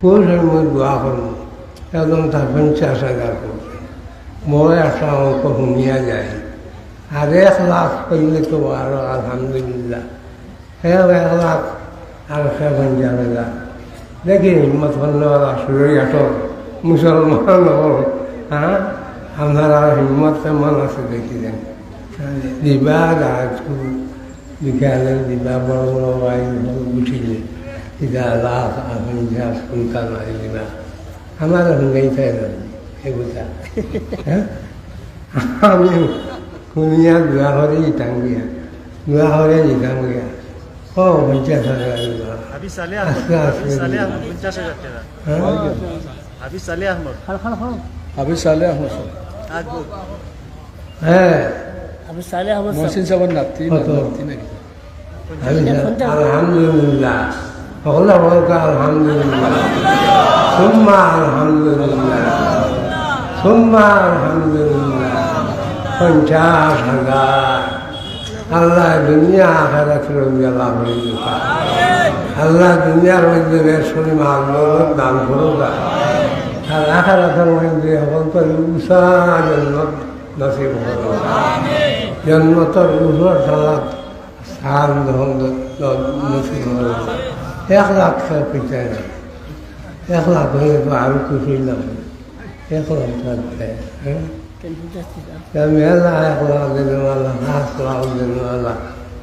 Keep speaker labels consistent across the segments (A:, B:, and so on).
A: পুরুষের মধ্যে দোয়া করবো একদম তার 50,000 করবে বড় একটা অঙ্ক শুনিয়া যায় আর 1,00,000 করলে তো আরো আলহামদুলিল্লাহ 1,00,000 আর 50,000 দেখি হিম্মত করলেওয়ালা শরীর আটক মুসলমান হ্যাঁ আপনারা হিম্মত কেমন আছে দেখি দেন দিবা গাছ বিকালে দিবা বড় বড় বাড়ি উঠিলে ইদা লাখ আপনি যা শুনকাল মারি দিবা আমার সঙ্গেই চাই না এগুলা হ্যাঁ আমি শুনিয়া দোয়া করে দিতাম গিয়া দোয়া করে দিতাম গিয়া ও 50,000 দিবা আস্তে আস্তে হ্যাঁ আলহামদুলিল্লাহ সকলে বলতে আলহামদুলিল্লাহ সুম্মা আলহামদুলিল্লাহ সুম্মা আলহামদুলিল্লাহ 50,000 আল্লাহ দুনিয়া আখিরাত রবিয়া লাভ হইল আল্লাহ দুনিয়ার মধ্যে বেশি মাল দান করুক আর আখিরাতের মধ্যে সকল উষা জন্নত নসিব হল জন্মতর উষর সালাত সার নসিব হল 1,00,000 পিছায় না 1,00,000 হলে তো আরো খুশি লাভ 1,00,000 থাকবে হ্যাঁ মেলা 1,00,000 দিলেন আল্লাহ 5,00,000 দিলেন আল্লাহ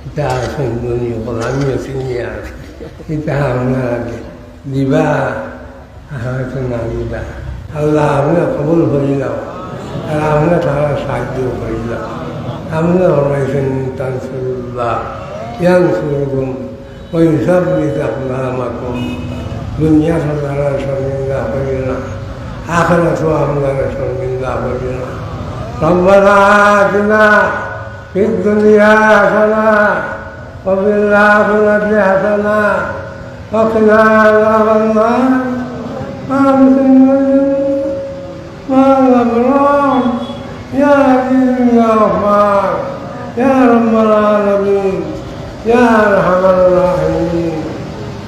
A: এটা আসেন দুনিয়া বল আমিও চিনিয়ে আছি এটা আপনাকে দিবা হয়তো না দিবা আল্লাহ আমরা কবুল করিলাম আর আমরা তারা সাহায্য করিলাম আমরা হরাইছেন তানসুল্লাহ ইয়ানসুরকুম ويثبت أقدامكم دنيا فلا شرمنا فينا آخرة أمنا شرمنا فينا ربنا آتنا في الدنيا حسنة وفي الآخرة حسنة وقنا عذاب النار ما الأبرار يا عزيز يا غفار يا رب العالمين يا أرحم الراحمين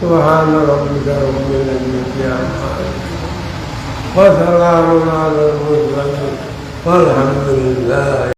A: سبحان ربك رب العزة عما يصفون وسلام على المرسلين والحمد لله